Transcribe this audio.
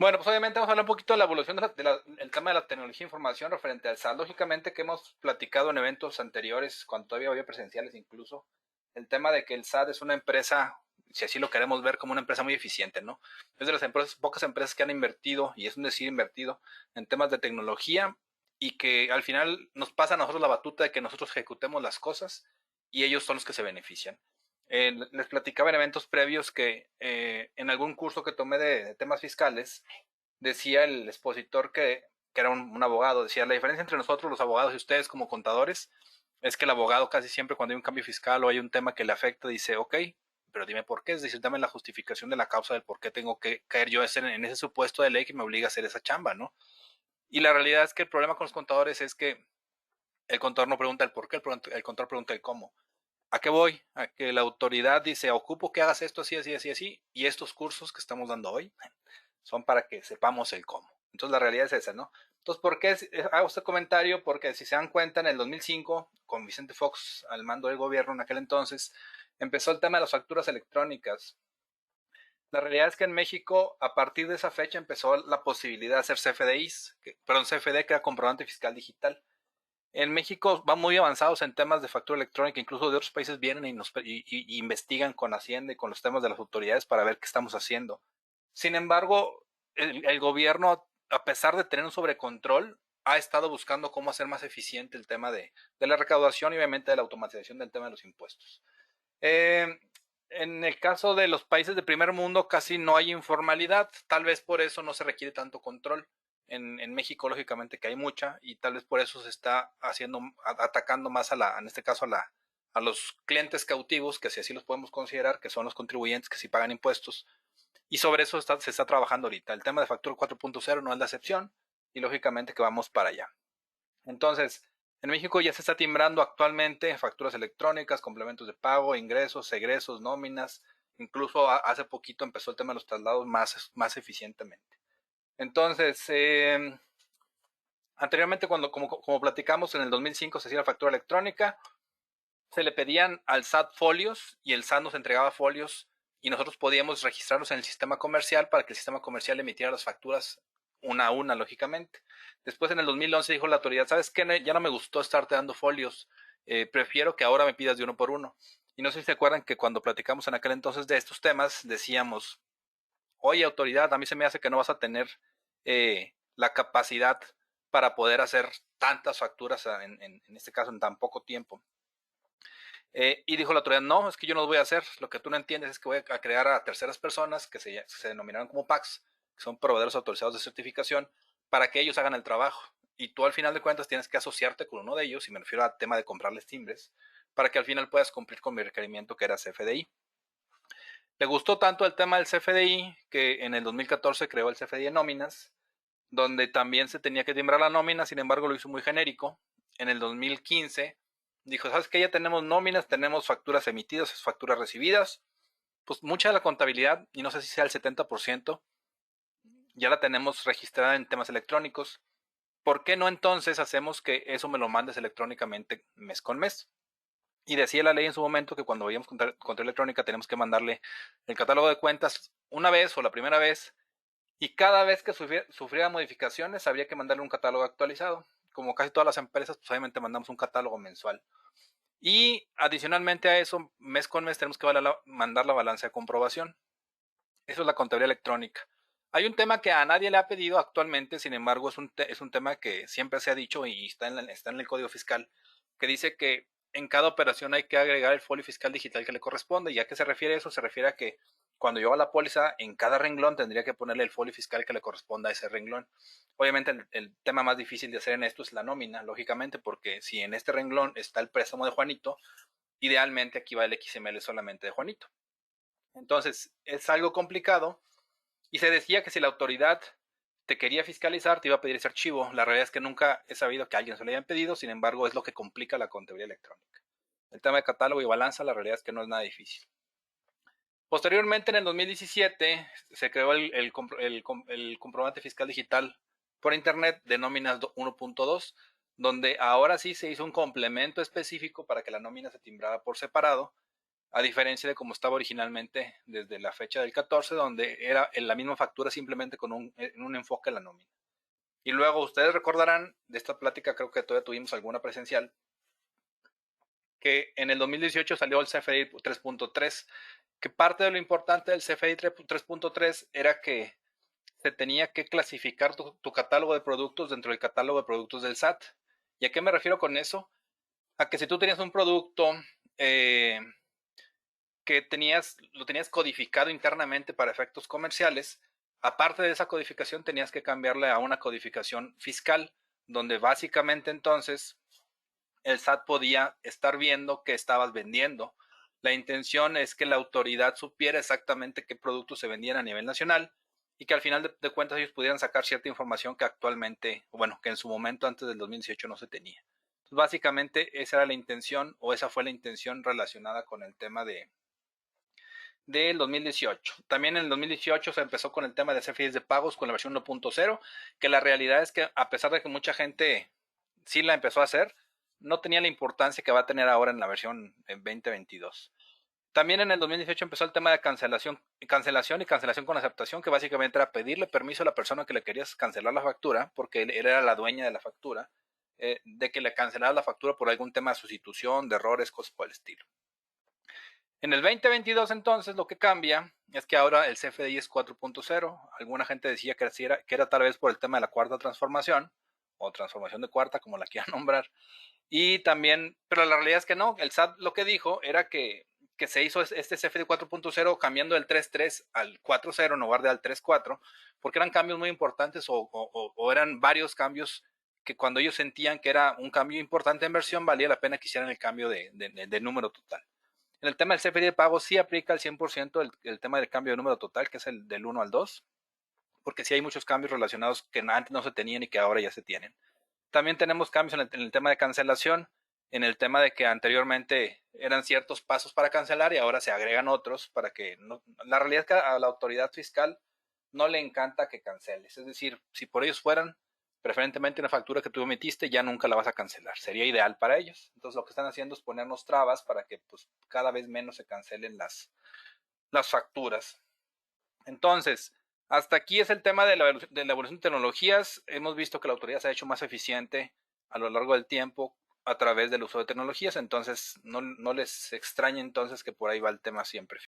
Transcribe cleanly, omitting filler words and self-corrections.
Bueno, pues obviamente vamos a hablar un poquito de la evolución del tema de la tecnología de información referente al SAT. Lógicamente que hemos platicado en eventos anteriores, cuando todavía había presenciales incluso, el tema de que el SAT es una empresa, si así lo queremos ver, como una empresa muy eficiente, ¿no? Es de las empresas, pocas empresas que han invertido, y es un decir invertido, en temas de tecnología y que al final nos pasa a nosotros la batuta de que nosotros ejecutemos las cosas y ellos son los que se benefician. Les platicaba en eventos previos que en algún curso que tomé de temas fiscales, decía el expositor que era un abogado, decía, la diferencia entre nosotros los abogados y ustedes como contadores es que el abogado casi siempre cuando hay un cambio fiscal o hay un tema que le afecta dice, ok, pero dime por qué, es decir, dame la justificación de la causa del por qué tengo que caer yo en ese supuesto de ley que me obliga a hacer esa chamba, ¿no? Y la realidad es que el problema con los contadores es que el contador no pregunta el por qué, el contador pregunta el cómo. ¿A qué voy? A que la autoridad dice, ocupo que hagas esto así, así, así, así, y estos cursos que estamos dando hoy son para que sepamos el cómo. Entonces la realidad es esa, ¿no? Entonces, ¿por qué hago este comentario? Porque si se dan cuenta, en el 2005, con Vicente Fox al mando del gobierno en aquel entonces, empezó el tema de las facturas electrónicas. La realidad es que en México, a partir de esa fecha, empezó la posibilidad de hacer CFDIs, perdón, CFD, que era comprobante fiscal digital. En México van muy avanzados en temas de factura electrónica, incluso de otros países vienen y investigan con Hacienda y con los temas de las autoridades para ver qué estamos haciendo. Sin embargo, el gobierno, a pesar de tener un sobrecontrol, ha estado buscando cómo hacer más eficiente el tema de la recaudación y obviamente de la automatización del tema de los impuestos. Eh, en el caso de los países de primer mundo casi no hay informalidad, tal vez por eso no se requiere tanto control. En México, lógicamente, que hay mucha, y tal vez por eso se está haciendo, atacando más en este caso, a los clientes cautivos, que si así los podemos considerar, que son los contribuyentes que sí pagan impuestos, y sobre eso se está trabajando ahorita. El tema de factura 4.0 no es la excepción, y lógicamente que vamos para allá. Entonces, en México ya se está timbrando actualmente facturas electrónicas, complementos de pago, ingresos, egresos, nóminas. Incluso hace poquito empezó el tema de los traslados más eficientemente. Entonces, anteriormente, como platicamos, en el 2005 se hacía la factura electrónica, se le pedían al SAT folios y el SAT nos entregaba folios y nosotros podíamos registrarlos en el sistema comercial para que el sistema comercial emitiera las facturas una a una, lógicamente. Después, en el 2011, dijo la autoridad, ¿sabes qué? Ya no me gustó estarte dando folios, prefiero que ahora me pidas de uno por uno. Y no sé si se acuerdan que cuando platicamos en aquel entonces de estos temas, decíamos, oye, autoridad, a mí se me hace que no vas a tener la capacidad para poder hacer tantas facturas en este caso en tan poco tiempo. Y dijo la autoridad, no, es que yo no lo voy a hacer. Lo que tú no entiendes es que voy a crear a terceras personas que se denominaron como PACs, que son proveedores autorizados de certificación, para que ellos hagan el trabajo. Y tú al final de cuentas tienes que asociarte con uno de ellos, y me refiero al tema de comprarles timbres, para que al final puedas cumplir con mi requerimiento que era CFDI. Le gustó tanto el tema del CFDI que en el 2014 creó el CFDI de nóminas, donde también se tenía que timbrar la nómina, sin embargo lo hizo muy genérico. En el 2015 dijo, ¿sabes qué? Ya tenemos nóminas, tenemos facturas emitidas, facturas recibidas, pues mucha de la contabilidad, y no sé si sea el 70%, ya la tenemos registrada en temas electrónicos. ¿Por qué no entonces hacemos que eso me lo mandes electrónicamente mes con mes? Y decía la ley en su momento que cuando veíamos contra electrónica tenemos que mandarle el catálogo de cuentas una vez o la primera vez, y cada vez que sufriera modificaciones habría que mandarle un catálogo actualizado. Como casi todas las empresas, pues obviamente mandamos un catálogo mensual. Y adicionalmente a eso, mes con mes tenemos que mandar la balanza de comprobación. Eso es la contabilidad electrónica. Hay un tema que a nadie le ha pedido actualmente, sin embargo es un tema que siempre se ha dicho y está en el Código Fiscal, que dice que en cada operación hay que agregar el folio fiscal digital que le corresponde. ¿Y a qué se refiere eso? Se refiere a que cuando yo hago la póliza, en cada renglón tendría que ponerle el folio fiscal que le corresponda a ese renglón. Obviamente el tema más difícil de hacer en esto es la nómina, lógicamente, porque si en este renglón está el préstamo de Juanito, idealmente aquí va el XML solamente de Juanito. Entonces, es algo complicado y se decía que si la autoridad te quería fiscalizar, te iba a pedir ese archivo. La realidad es que nunca he sabido que a alguien se lo hayan pedido, sin embargo, es lo que complica la contabilidad electrónica. El tema de catálogo y balanza, la realidad es que no es nada difícil. Posteriormente, en el 2017, se creó el comprobante fiscal digital por Internet de nóminas 1.2, donde ahora sí se hizo un complemento específico para que la nómina se timbrara por separado a diferencia de como estaba originalmente desde la fecha del 14, donde era en la misma factura simplemente con un enfoque a la nómina. Y luego ustedes recordarán de esta plática, creo que todavía tuvimos alguna presencial, que en el 2018 salió el CFDI 3.3, que parte de lo importante del CFDI 3.3 era que se tenía que clasificar tu catálogo de productos dentro del catálogo de productos del SAT. ¿Y a qué me refiero con eso? A que si tú tenías un producto que lo tenías codificado internamente para efectos comerciales, aparte de esa codificación tenías que cambiarle a una codificación fiscal, donde básicamente entonces el SAT podía estar viendo qué estabas vendiendo. La intención es que la autoridad supiera exactamente qué productos se vendían a nivel nacional y que al final de cuentas ellos pudieran sacar cierta información que actualmente, bueno, que en su momento antes del 2018 no se tenía. Entonces, básicamente esa era la intención, o esa fue la intención relacionada con el tema del 2018. También en el 2018 se empezó con el tema de CFDIs de pagos con la versión 1.0, que la realidad es que a pesar de que mucha gente sí la empezó a hacer, no tenía la importancia que va a tener ahora en la versión 2022. También en el 2018 empezó el tema de cancelación y cancelación con aceptación, que básicamente era pedirle permiso a la persona que le querías cancelar la factura, porque él era la dueña de la factura, de que le cancelara la factura por algún tema de sustitución, de errores, cosas por el estilo. En el 2022 entonces lo que cambia es que ahora el CFDI es 4.0. Alguna gente decía que era tal vez por el tema de la cuarta transformación o transformación de cuarta, como la quieran nombrar. Y también, pero la realidad es que no, el SAT lo que dijo era que se hizo este CFDI 4.0 cambiando del 3.3 al 4.0 en lugar de al 3.4, porque eran cambios muy importantes o eran varios cambios que cuando ellos sentían que era un cambio importante en versión, valía la pena que hicieran el cambio de número total. En el tema del CFDI de pago sí aplica al 100% el tema del cambio de número total, que es el del 1 al 2, porque sí hay muchos cambios relacionados que antes no se tenían y que ahora ya se tienen. También tenemos cambios en el tema de cancelación, en el tema de que anteriormente eran ciertos pasos para cancelar y ahora se agregan otros para que no, la realidad es que a la autoridad fiscal no le encanta que canceles. Es decir, si por ellos fueran, preferentemente una factura que tú emitiste ya nunca la vas a cancelar. Sería ideal para ellos. Entonces lo que están haciendo es ponernos trabas para que pues, cada vez menos se cancelen las facturas. Entonces, hasta aquí es el tema de la evolución de tecnologías. Hemos visto que la autoridad se ha hecho más eficiente a lo largo del tiempo a través del uso de tecnologías, entonces no les extraña entonces que por ahí va el tema siempre.